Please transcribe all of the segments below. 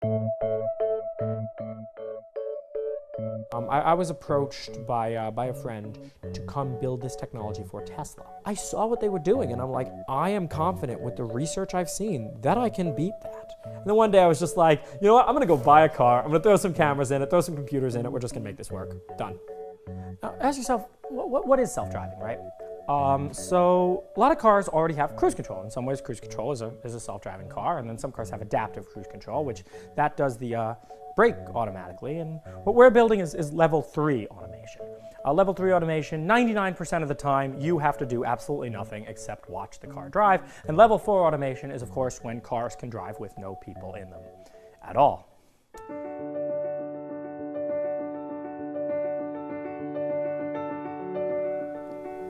I was approached by a friend to come build this technology for Tesla. I saw what they were doing and I'm like, I am confident with the research I've seen that I can beat that. And then one day I was just like, you know what, I'm gonna go buy a car, I'm gonna throw some cameras in it, throw some computers in it, we're just gonna make this work. Done. Now ask yourself, what is self-driving, right? So a lot of cars already have cruise control. In some ways, cruise control is a self-driving car, and then some cars have adaptive cruise control, which that does the brake automatically. And what we're building is level 3 automation. Level 3 automation, 99% of the time, you have to do absolutely nothing except watch the car drive. And level 4 automation is, of course, when cars can drive with no people in them at all.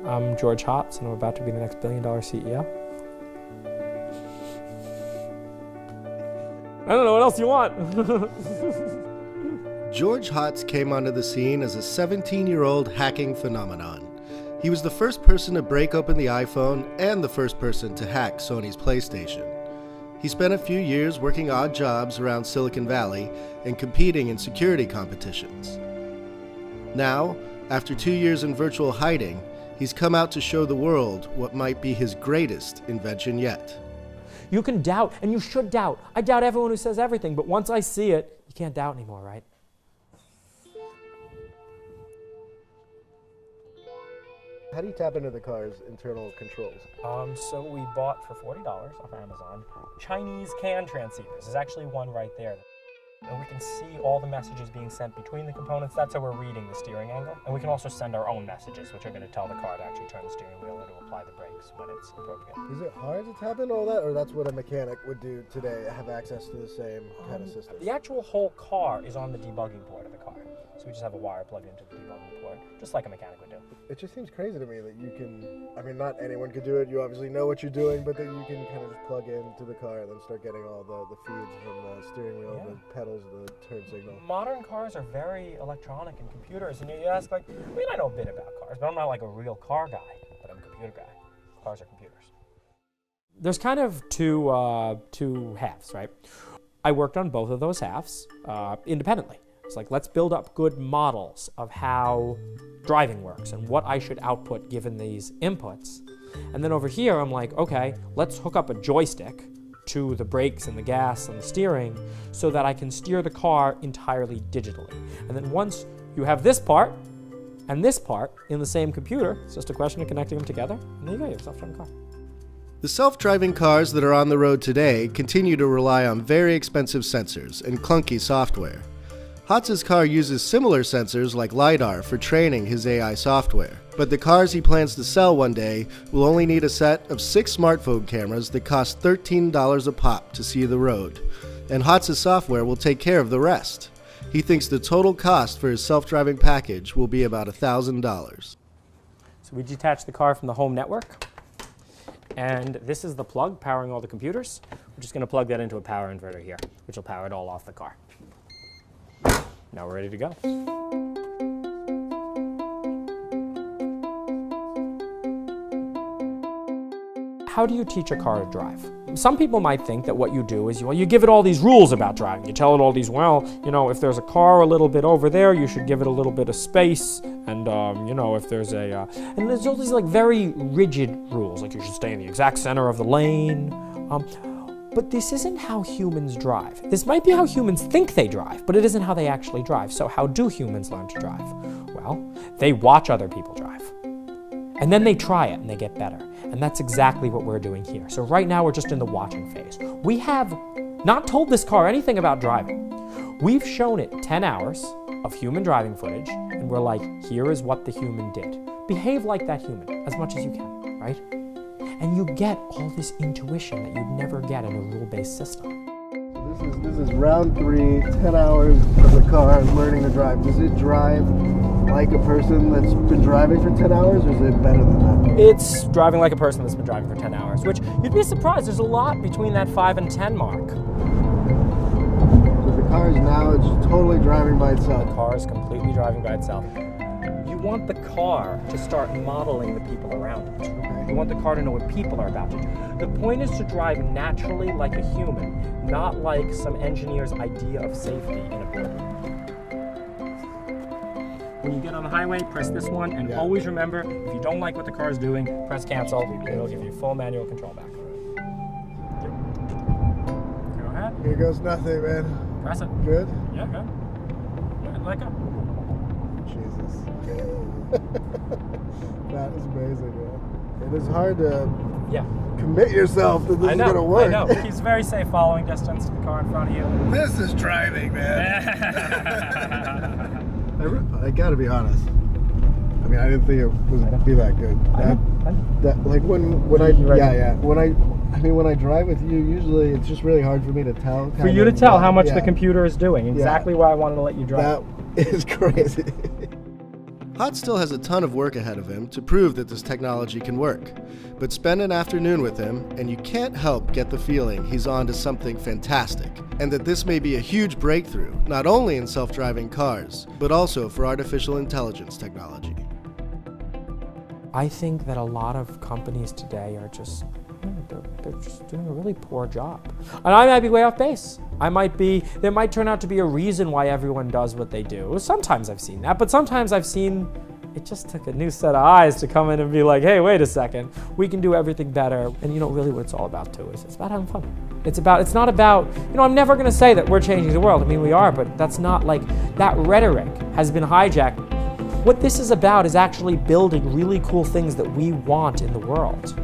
I'm George Hotz, and I'm about to be the next billion-dollar CEO. I don't know, what else you want? George Hotz came onto the scene as a 17-year-old hacking phenomenon. He was the first person to break open the iPhone and the first person to hack Sony's PlayStation. He spent a few years working odd jobs around Silicon Valley and competing in security competitions. Now, after 2 years in virtual hiding, he's come out to show the world what might be his greatest invention yet. You can doubt, and you should doubt. I doubt everyone who says everything, but once I see it, you can't doubt anymore, right? How do you tap into the car's internal controls? So we bought for $40 off Amazon Chinese CAN transceivers. There's actually one right there. And we can see all the messages being sent between the components. That's how we're reading the steering angle. And we can also send our own messages, which are going to tell the car to actually turn the steering wheel and to apply the brakes when it's appropriate. Is it hard to tap into all that, or that's what a mechanic would do today, have access to the same kind of system? The actual whole car is on the debugging board of the car. So we just have a wire plugged into the debugging port, just like a mechanic would do. It just seems crazy to me that you can, I mean, not anyone could do it, you obviously know what you're doing, but that you can kind of just plug into the car and then start getting all the feeds from the steering wheel, the pedals, the turn signal. Modern cars are very electronic and computers, and you ask, like, I mean, I know a bit about cars, but I'm not like a real car guy, but I'm a computer guy. Cars are computers. There's kind of two halves, right? I worked on both of those halves independently. It's like, let's build up good models of how driving works and what I should output given these inputs. And then over here, I'm like, okay, let's hook up a joystick to the brakes and the gas and the steering so that I can steer the car entirely digitally. And then once you have this part and this part in the same computer, it's just a question of connecting them together, and there you go, you have a self-driving car. The self-driving cars that are on the road today continue to rely on very expensive sensors and clunky software. Hotz's car uses similar sensors like LiDAR for training his AI software, but the cars he plans to sell one day will only need a set of 6 smartphone cameras that cost $13 a pop to see the road, and Hotz's software will take care of the rest. He thinks the total cost for his self-driving package will be about $1,000. So we detach the car from the home network, and this is the plug powering all the computers. We're just going to plug that into a power inverter here, which will power it all off the car. Now we're ready to go. How do you teach a car to drive? Some people might think that what you do is you give it all these rules about driving. You tell it all these, well, you know, if there's a car a little bit over there, you should give it a little bit of space. And, you know, if there's and there's all these like very rigid rules, like you should stay in the exact center of the lane. But this isn't how humans drive. This might be how humans think they drive, but it isn't how they actually drive. So how do humans learn to drive? Well, they watch other people drive. And then they try it and they get better. And that's exactly what we're doing here. So right now we're just in the watching phase. We have not told this car anything about driving. We've shown it 10 hours of human driving footage, and we're like, here is what the human did. Behave like that human as much as you can, right? And you get all this intuition that you'd never get in a rule-based system. This is round 3, 10 hours of the car learning to drive. Does it drive like a person that's been driving for 10 hours, or is it better than that? It's driving like a person that's been driving for 10 hours, which you'd be surprised, there's a lot between that 5 and 10 mark. So the car is now, it's totally driving by itself. The car is completely driving by itself. You you want the car to start modeling the people around it. You want the car to know what people are about to do. The point is to drive naturally like a human, not like some engineer's idea of safety in a building. When you get on the highway, press this one, and always remember, if you don't like what the car is doing, press cancel. It'll give you full manual control back. Go ahead. Here goes nothing, man. Press it. Good? Yeah, good. Good, let go. Jesus. That is amazing, man. It is hard to commit yourself that this is going to work. I know. He's very safe following distance to the car in front of you. This is driving, man. I gotta be honest. I mean, I didn't think it was gonna be that good. When I drive with you, usually it's just really hard for me to tell. For you to tell how much the computer is doing. Exactly why I wanted to let you drive. That is crazy. Hot still has a ton of work ahead of him to prove that this technology can work. But spend an afternoon with him, and you can't help get the feeling he's on to something fantastic, and that this may be a huge breakthrough, not only in self-driving cars, but also for artificial intelligence technology. I think that a lot of companies today are just, they're just doing a really poor job. And I might be way off base. There might turn out to be a reason why everyone does what they do. Sometimes I've seen that, but sometimes I've seen it just took a new set of eyes to come in and be like, hey, wait a second, we can do everything better. And you know, really what it's all about too is it's about having fun. It's not about, I'm never gonna say that we're changing the world. I mean, we are, but that's not like, that rhetoric has been hijacked. What this is about is actually building really cool things that we want in the world.